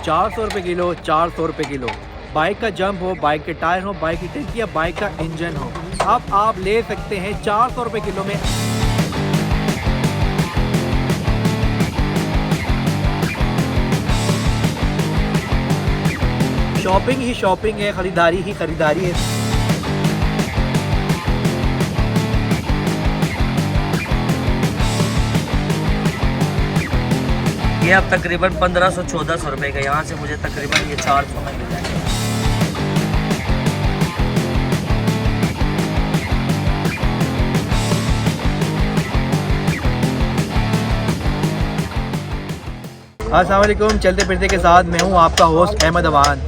400 रुपये किलो, 400 रुपये kilo. Bike का जंप हो, बाइक के टायर हो, बाइक की टंकी या बाइक का इंजन हो, अब आप ले सकते हैं 400 रुपये किलो में। शॉपिंग ही शॉपिंग है, ख़रीदारी ही ख़रीदारी है। ये अब तकरीबन 1500-1400 रुपये का, यहाँ से मुझे तकरीबन ये 400 में मिल जाएगा। अस्सलाम वालेकुम, चलते फिरते के साथ मैं हूँ आपका होस्ट अहमद अवान।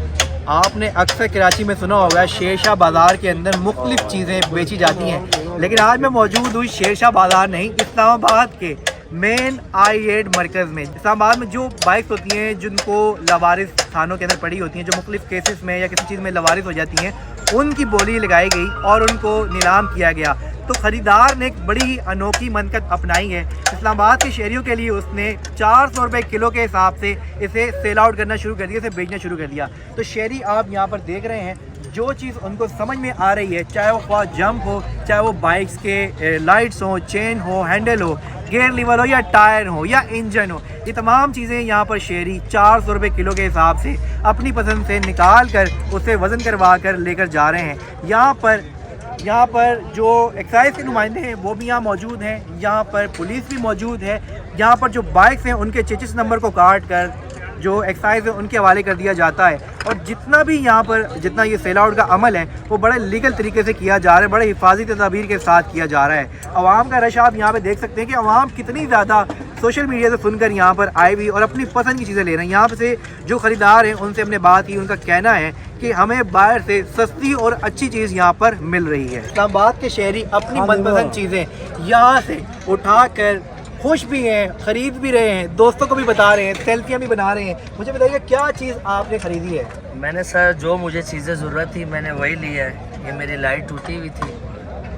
आपने अक्सर कराची में सुना होगा शेरशाह बाज़ार के अंदर मुख्तलिफ़ चीज़ें बेची जाती हैं, लेकिन आज मैं मौजूद हूँ शेरशाह बाज़ार नहीं, इस्लामाबाद के मेन I8 मरकज़ में। इस्लामाबाद में जो बाइक्स होती हैं जिनको लवारिस थानों के अंदर पड़ी होती हैं, जो मुख्तलिफ़ केसेस में या किसी चीज़ में लवारिस हो जाती हैं, उनकी बोली लगाई गई और उनको नीलाम किया गया। तो ख़रीदार ने एक बड़ी ही अनोखी मनकत अपनाई है। इस्लामाबाद के शहरियों के लिए उसने 400 रुपये किलो के हिसाब से इसे सेल आउट करना शुरू कर दिया, इसे बेचना शुरू कर दिया। तो शहरी आप यहाँ पर देख रहे हैं, जो चीज़ उनको समझ में आ रही है, चाहे वो जंप हो, चाहे वो बाइक्स के लाइट्स हो, चेन हो, हैंडल हो, गेयर लीवर हो या टायर हो या इंजन हो, ये तमाम चीज़ें यहाँ पर शहरी 400 रुपये किलो के हिसाब से अपनी पसंद से निकाल कर उसे वज़न करवा कर लेकर जा रहे हैं। यहाँ पर जो एक्साइज के नुमाइंदे हैं वो भी यहाँ मौजूद हैं, यहाँ पर पुलिस भी मौजूद है। यहाँ पर जो बाइक्स हैं उनके चेचिस नंबर को काट कर जो एक्साइज है उनके हवाले कर दिया जाता है। और जितना भी यहाँ पर जितना ये सेल आउट का अमल है वो बड़े लीगल तरीके से किया जा रहा है, बड़े हिफाजती तदाबीर के साथ किया जा रहा है। आवाम का रश आप यहाँ पे देख सकते हैं कि आवाम कितनी ज़्यादा सोशल मीडिया से सुनकर यहाँ पर आई हुई और अपनी पसंद की चीज़ें ले रहे हैं। यहाँ से जो ख़रीदार हैं उनसे हमने बात की, उनका कहना है कि हमें बाहर से सस्ती और अच्छी चीज़ यहाँ पर मिल रही है। इस्लामाबाद के शहरी अपनी मनपसंद चीज़ें यहाँ से उठा कर खुश भी हैं, ख़रीद भी रहे हैं, दोस्तों को भी बता रहे हैं, सेल्फियाँ भी बना रहे हैं। मुझे बताइए क्या चीज़ आपने ख़रीदी है? मैंने सर जो मुझे चीज़ें ज़रूरत थी मैंने वही ली है। ये मेरी लाइट टूटी हुई थी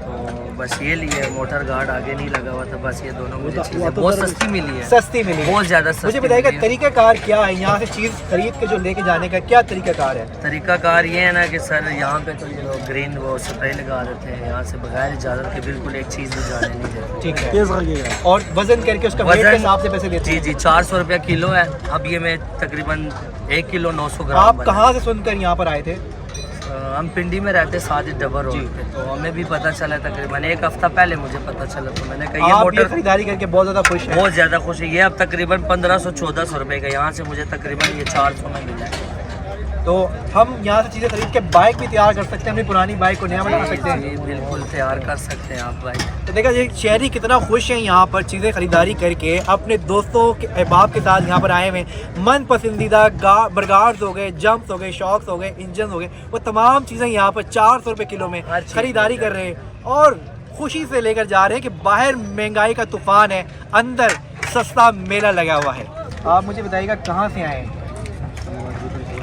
तो बस ये ली है, मोटर गार्ड आगे नहीं लगा हुआ था, बस ये दोनों मुझे चीज़ें बहुत सस्ती मिली है। सस्ती मिली, बहुत ज़्यादा सस्ती। मुझे बताइएगा तरीक़ाकार क्या है यहाँ से चीज़ खरीद के जो लेके जाने का, क्या तरीक़ाकार है? तरीक़ाकार ये है ना कि सर यहाँ पे तो ये लोग ग्रीन वो स्प्रे लगा देते हैं, यहाँ से बगैर इजाज़त के बिल्कुल एक चीज़ भी जाने नहीं देते। ठीक है, और वज़न करके उसका वेट के हिसाब से पैसे देते हैं? जी 400 रुपया किलो है। अब ये मैं तकरीबन 1 किलो 900 ग्राम। आप कहाँ से सुनकर यहाँ पर आए थे? हम पिंडी में रहते साथ ही डबर रोड पे, तो हमें भी पता चला तकरीबन 1 हफ्ता पहले मुझे पता चला, तो मैंने कहा ये मोटर खरीदारी करके बहुत ज़्यादा खुश है? बहुत ज़्यादा खुश है। ये अब तकरीबन 1500-1400 रुपये का, यहाँ से मुझे तकरीबन ये 400 में मिला है। तो हम यहाँ से चीज़ें खरीद के बाइक भी तैयार कर सकते हैं, अपनी पुरानी बाइक को नया बना सकते हैं। जी बिल्कुल तैयार कर सकते हैं आप बाइक। तो देखा ये शहरी कितना खुश हैं यहाँ पर चीज़ें ख़रीदारी करके, अपने दोस्तों के अहबाब के साथ यहाँ पर आए हुए हैं। मन पसंदीदा बर्गार्स हो गए, जंप्स हो गए, शॉक्स हो गए, इंजन हो गए, वो तमाम चीज़ें यहाँ पर 400 रुपये किलो में ख़रीदारी कर रहे हैं और खुशी से लेकर जा रहे हैं कि बाहर महंगाई का तूफ़ान है, अंदर सस्ता मेला लगा हुआ है। आप मुझे बताइएगा कहाँ से आए हैं?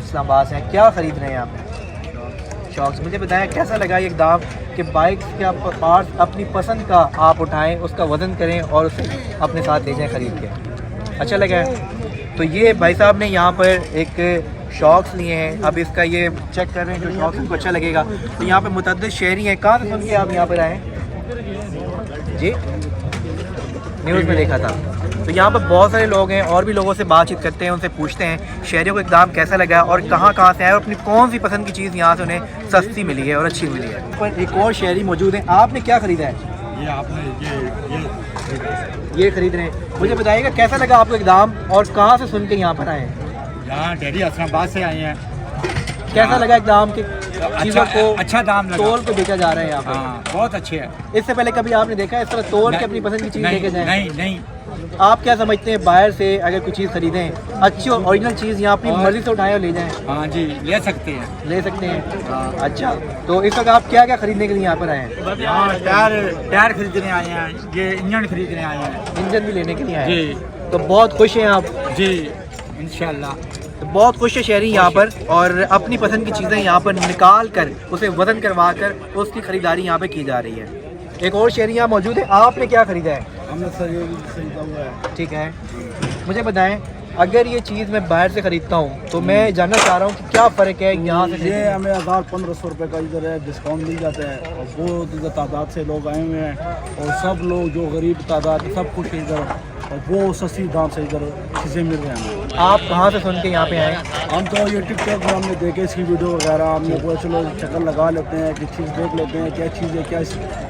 इस्लामाबाद से। क्या ख़रीद रहे हैं आप? शॉक्स। मुझे बताएं कैसा लगा ये दाम कि बाइक के पार्ट अपनी पसंद का आप उठाएं, उसका वज़न करें और उसे अपने साथ ले जाएं ख़रीद के? अच्छा लगा है? तो ये भाई साहब ने यहाँ पर एक शॉक्स लिए हैं, अब इसका ये चेक कर रहे हैं जो शॉक्स उनको अच्छा लगेगा। तो यहाँ पर मुतअद्दिद शहरी हैं। कहाँ से सुन के आप यहाँ पर आए जी? न्यूज़ में देखा था। तो यहाँ पर बहुत सारे लोग हैं और भी लोगों से बातचीत करते हैं, उनसे पूछते हैं शहरियों को एकदम कैसा लगा और कहाँ से आए और अपनी कौन सी पसंद की चीज़ यहाँ से उन्हें सस्ती मिली है और अच्छी मिली है। पर एक और शहरी मौजूद हैं। आपने क्या ख़रीदा है? ये आपने ये ख़रीद रहे हैं। मुझे बताइएगा कैसा लगा आपको एकदम और कहाँ से सुन के यहाँ पर आए हैं? यहाँ डेरी इस्लामाबाद से आए हैं। कैसा लगा एकदम कि चीज़ों को अच्छा दाम लगा, तोल के बेचा जा रहा है यहाँ पर? हाँ बहुत अच्छे है। इससे पहले कभी आपने देखा है इस तरह तोल के अपनी पसंद की चीज़ लेके जाए? नहीं। आप क्या समझते हैं बाहर से अगर कोई चीज़ खरीदें अच्छी और ओरिजिनल चीज़ यहाँ अपनी मर्जी से उठाएं और ले जाएं? हाँ जी ले सकते हैं। हाँ। अच्छा, तो इस वक्त आप क्या क्या खरीदने के लिए यहाँ पर आए हैं? हाँ टायर खरीदने आए हैं, ये इंजन खरीदने आए हैं। इंजन भी लेने के लिए आए हैं जी। तो बहुत खुश हैं आप? जी इंशाल्लाह। तो बहुत खुश है शहरी यहाँ पर और अपनी पसंद की चीज़ें यहाँ पर निकाल कर उसे वज़न करवा कर उसकी ख़रीदारी यहाँ पर की जा रही है। एक और शहरी यहाँ मौजूद है। आपने क्या ख़रीदा है? हमने सर ये खरीदा हुआ है। ठीक है, मुझे बताएं अगर ये चीज़ मैं बाहर से ख़रीदता हूँ तो मैं जानना चाह रहा हूँ कि क्या फ़र्क है यहाँ से ये खरीदने में? हमें 1500 रुपये का इधर है डिस्काउंट मिल जाता है और बहुत इधर तादाद से लोग आए हुए हैं और सब लोग जो गरीब तादाद है, सब कुछ इधर और वो सस्ती दाम से इधर चीज़ें मिल रहे हैं। आप कहाँ से सुन के यहाँ पे आए? हम तो ये टिकटॉक में हमने देखे इसकी वीडियो वगैरह, हमने बोला चलो चक्कर लगा लेते हैं कि चीज़ देख लेते हैं क्या चीज़ है, क्या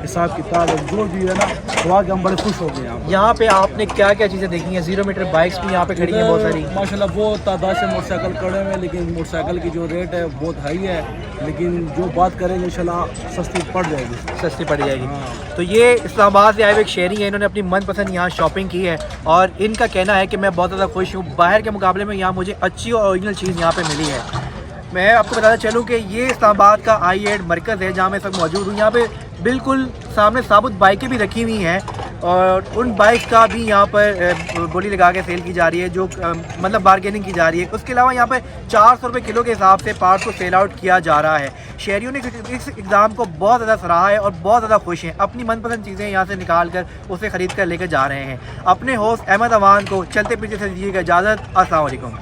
हिसाब किताब है, जो भी है ना तो आके हम बड़े खुश हो गए। यहाँ पे आपने क्या क्या चीज़ें देखी हैं? 0 मीटर बाइक्स भी यहाँ पे खड़ी हैं बहुत सारी। माशाल्लाह बहुत तादाद से मोटरसाइकिल खड़े हुए हैं, लेकिन मोटरसाइकिल की जो रेट है बहुत हाई है, लेकिन जो बात करेंगे इंशाल्लाह सस्ती पड़ जाएगी। सस्ती पड़ जाएगी। हाँ। तो ये इस्लामाबाद से आए हुए एक शहरी हैं, इन्होंने अपनी मनपसंद यहाँ शॉपिंग की है और इनका कहना है कि मैं बहुत ज़्यादा खुश हूँ। बाहर के मुकाबले में यहाँ मुझे अच्छी और ओरिजिनल चीज़ यहाँ पे मिली है। मैं आपको बताता चलूँ कि ये इस्लामाबाद का i8 मरकज़ है जहाँ मैं सब मौजूद हूँ। यहाँ पे बिल्कुल सामने साबुत बाइकें भी रखी हुई हैं और उन बाइक का भी यहाँ पर बोली लगा के सेल की जा रही है, जो मतलब बारगेनिंग की जा रही है। उसके अलावा यहाँ पे 400 रुपये किलो के हिसाब से पार्ट्स को सेल आउट किया जा रहा है। शहरियों ने इस इक़दाम को बहुत ज़्यादा सराहा है और बहुत ज़्यादा खुश हैं। अपनी मनपसंद चीज़ें यहाँ से निकाल कर उसे ख़रीद कर लेकर जा रहे हैं। अपने होस्ट अहमद अवान को चलते पीछे से दीजिएगा इजाज़त। अस्सलाम वालेकुम।